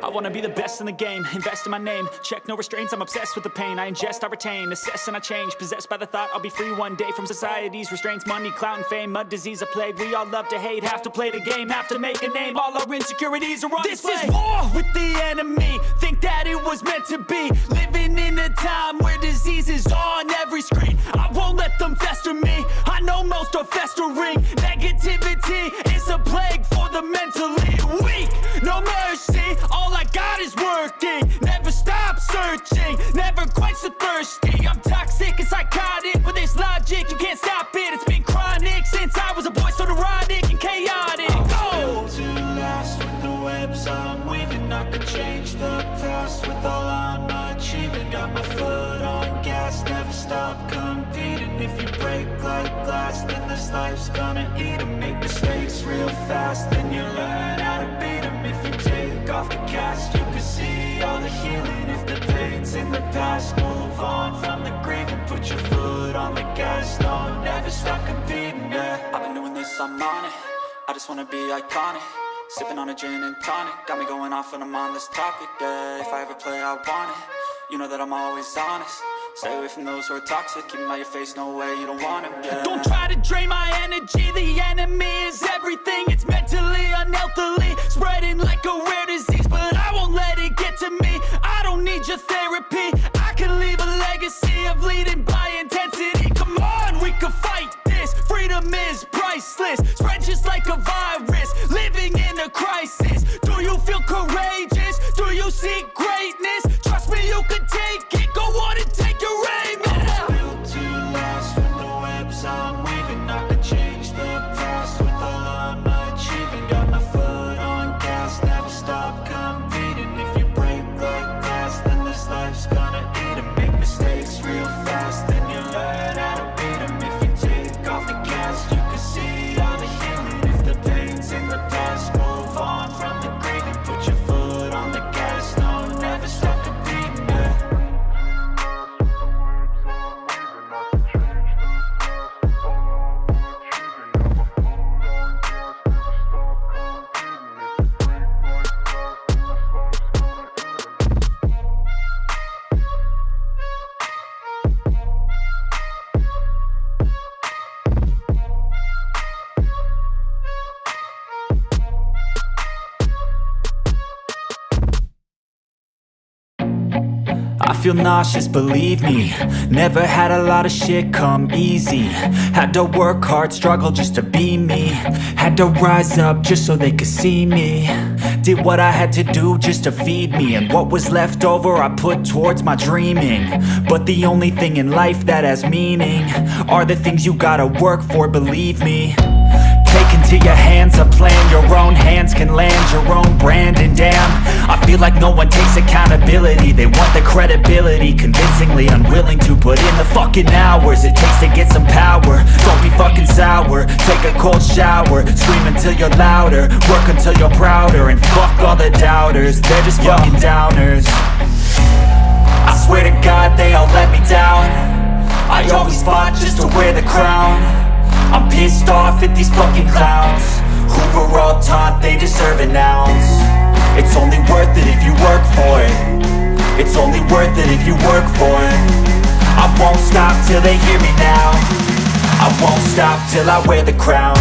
I wanna be the best in the game, invest in my name. Check no restraints, I'm obsessed with the pain. I ingest, I retain, assess and I change. Possessed by the thought I'll be free one day from society's restraints. Money, clout and fame, mud, disease, a plague. We all love to hate, have to play the game, have to make a name. All our insecurities are on display. This is war with the enemy, think that it was meant to be. Living in a time where disease is on every screen. I won't let them fester me, I know most are festering. Negativity is a plague for the mentally weak. No mercy, all I got is working. Never stop searching, never quite so thirsty. I'm toxic and psychotic with this logic, you can't stop it. It's been chronic since I was a boy, so neurotic and chaotic. I'm built to last with the webs I'm weaving. I could change the past with all I'm achieving. Got my foot on gas, never stop competing. If you break like glass, then this life's gonna eat 'em. Make mistakes real fast, then you learn how to beat 'em. If you take off the cast, you can see all the healing. If the pain's in the past, move on from the grave and put your foot on the gas. No, never stop competing, yeah. I've been doing this, I'm on it. I just wanna be iconic. Sipping on a gin and tonic, got me going off when I'm on this topic, yeah. If I ever play, I want it. You know that I'm always honest. Stay away from those who are toxic. Keep them out your face, no way, you don't want them, yeah. Don't try to drain my energy. The enemy is everything. It's mentally, unhealthily spreading like a rare disease, but I won't let it get to me. I don't need your therapy. I can leave a legacy of leading by intensity. Come on, we can fight this. Freedom is priceless. Spread just like a virus. Living in a crisis. Do you feel courageous? Do you seek greatness? Trust me, you can take it. Go on and take your aim. I'm built to last with the webs I'm weaving. I could change the past with all I'm achieving. Got my foot on gas, never stop competing. If you break like glass, then this life's gonna eat 'em. Make mistakes real fast, then you learn how to beat 'em. If you take off the cast, you can see all the healing. If the pain's in the past, move on from the grave and put your foot on the gas. No, never stop competing, yeah. I feel nauseous, believe me. Never had a lot of shit come easy. Had to work hard, struggle just to be me. Had to rise up just so they could see me. Did what I had to do just to feed me, and what was left over I put towards my dreaming. But the only thing in life that has meaning are the things you gotta work for, believe me. Take into your hands a plan, your own hands can land your own brand. And damn, I feel like no one takes accountability. They want the credibility, convincingly unwilling to put in the fucking hours it takes to get some power. Don't be fucking sour, take a cold shower. Scream until you're louder, work until you're prouder. And fuck all the doubters, they're just fucking downers. I swear to God they all let me down. I always fought just to wear the crown. I'm pissed off at these fucking clowns who were all taught they deserve an ounce. It's only worth it if you work for it. It's only worth it if you work for it. I won't stop till they hear me now. I won't stop till I wear the crown.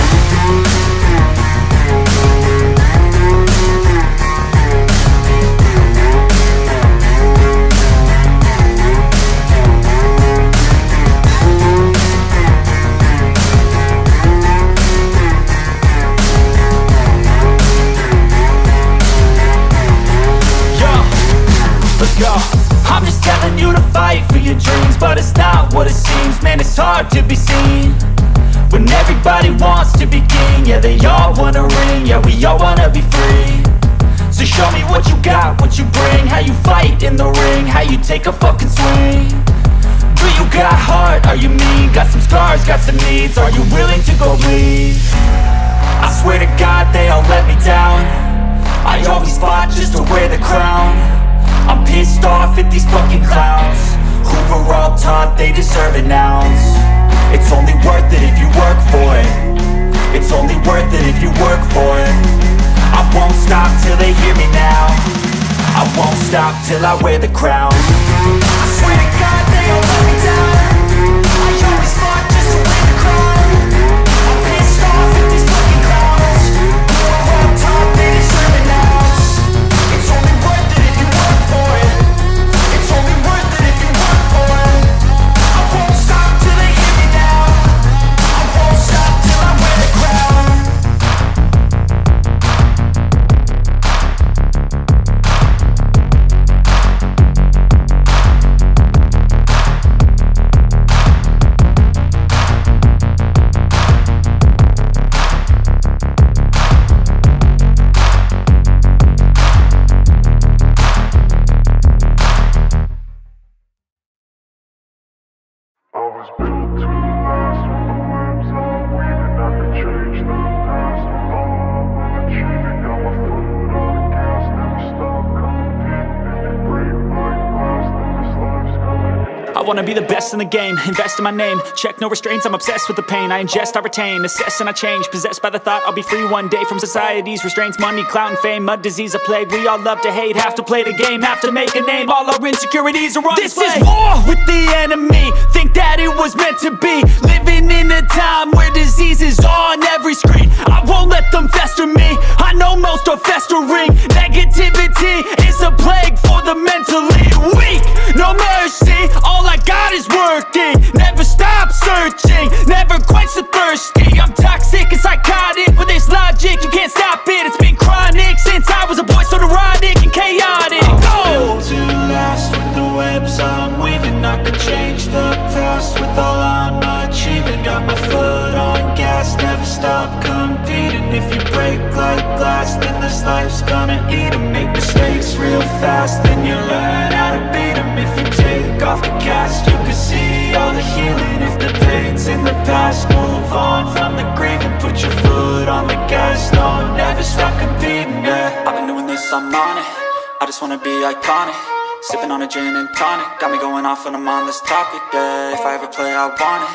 Yo, I'm just telling you to fight for your dreams, but it's not what it seems. Man, it's hard to be seen when everybody wants to be king. Yeah, they all wanna ring, yeah, we all wanna be free. So show me what you got, what you bring, how you fight in the ring, how you take a fucking swing. Do you got heart, are you mean? Got some scars, got some needs, are you willing to go bleed? I swear to God they all let me down. I always fought just to wear the crown. I'm pissed they deserve an ounce. It's only worth it if you work for it. It's only worth it if you work for it. I won't stop till they hear me now. I won't stop till I wear the crown. I swear to God they all let me down. I always fought just to win the crown. I'm pissed off at these fucking clowns. We're on top, they deserve an ounce. It's only worth it if you work for it. It's only worth it if you work for it. I won't stop till they hear me now. I won't stop till I wear the crown. I wanna be the best in the game, invest in my name. Check no restraints, I'm obsessed with the pain. I ingest, I retain, assess and I change. Possessed by the thought I'll be free one day from society's restraints. Money, clout and fame, mud, disease, a plague. We all love to hate, have to play the game, have to make a name. All our insecurities are on display. This is war with the enemy, think that it was meant to be. Living in a time where disease is on every screen. I won't let them fester me, I know most are festering. Negativity is a plague for the mentally weak. No mercy, all I got is working. Never stop searching, never quench the thirsty. I'm toxic and psychotic, with this logic you can't stop it. It's been chronic since I was a boy, so neurotic and chaotic. Built to last with the webs I'm weaving. I could change the past with all I'm achieving. Got my foot on gas, never stop competing. If you break like glass, then this life's gonna eat 'em. Make mistakes real fast, then you learn how to beat 'em. If you take off the cast, you can see all the healing. If the pain's in the past, move on from the grave and put your foot on the gas. No, never stop competing, yeah. I've been doing this, I'm on it. I just wanna be iconic. Sipping on a gin and tonic, got me going off when I'm on this topic, yeah. If I ever play, I want it.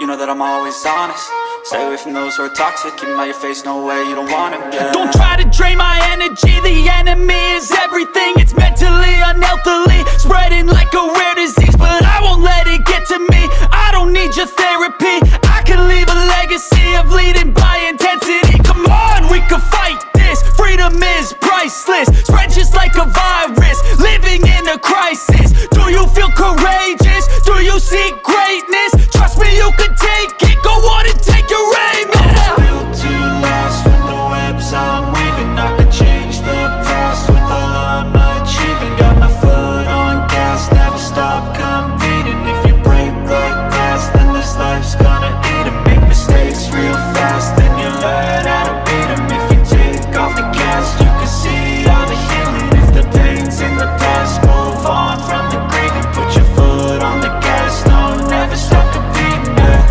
You know that I'm always honest. Stay away from those who are toxic. Keep them out your face, no way, you don't want them, yeah. Don't try to drain my energy. The enemy is everything. It's mentally, unhealthily, spreading like a rare disease. But I won't let it get to me. I don't need your therapy. I can leave a legacy of leading by intensity. Come on, we can fight this. Freedom is priceless. Spread just like a virus. Living in a crisis. Do you feel courageous? Do you seek greatness? Trust me, you can take it. Go on and take your aim. I was built to last with the webs I'm weaving. I could change the past with all I'm achieving. Got my foot on gas, never stop competing. If you break like glass, then this life's gonna eat 'em. Make mistakes real fast, then you learn how to beat 'em. If you take off the cast, you can see all the healing. If the pain's in the past, move on from the grave and put your foot on the gas. No, never stop competing, yeah.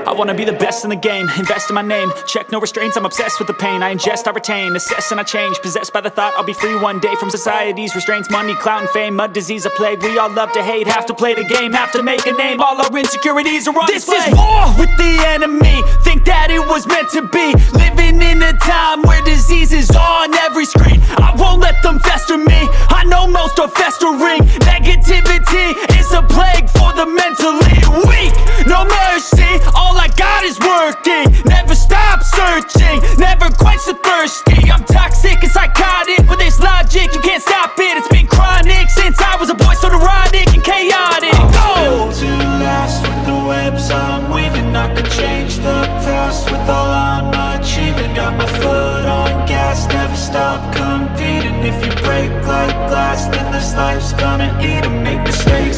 I wanna be the best in the game, invest in my name. Check no restraints, I'm obsessed with the pain. I ingest, I retain, assess and I change. Possessed by the thought I'll be free one day from society's restraints. Money, clout and fame, mud, disease, a plague. We all love to hate, have to play the game, have to make a name. All our insecurities are on display. This is war with the enemy, think that it was meant to be. Living in a time where disease is on every screen. I won't let them fester me, I know most are festering. Negativity is a plague for the mentally weak. No mercy, all I got is working. Never stop searching, never quench the thirsty. I'm toxic and psychotic, with this logic you can't stop it. It's been chronic since I was a boy, so neurotic and chaotic. Built to last with the webs I'm weaving. I could change the this life's gonna eat 'em. Make mistakes,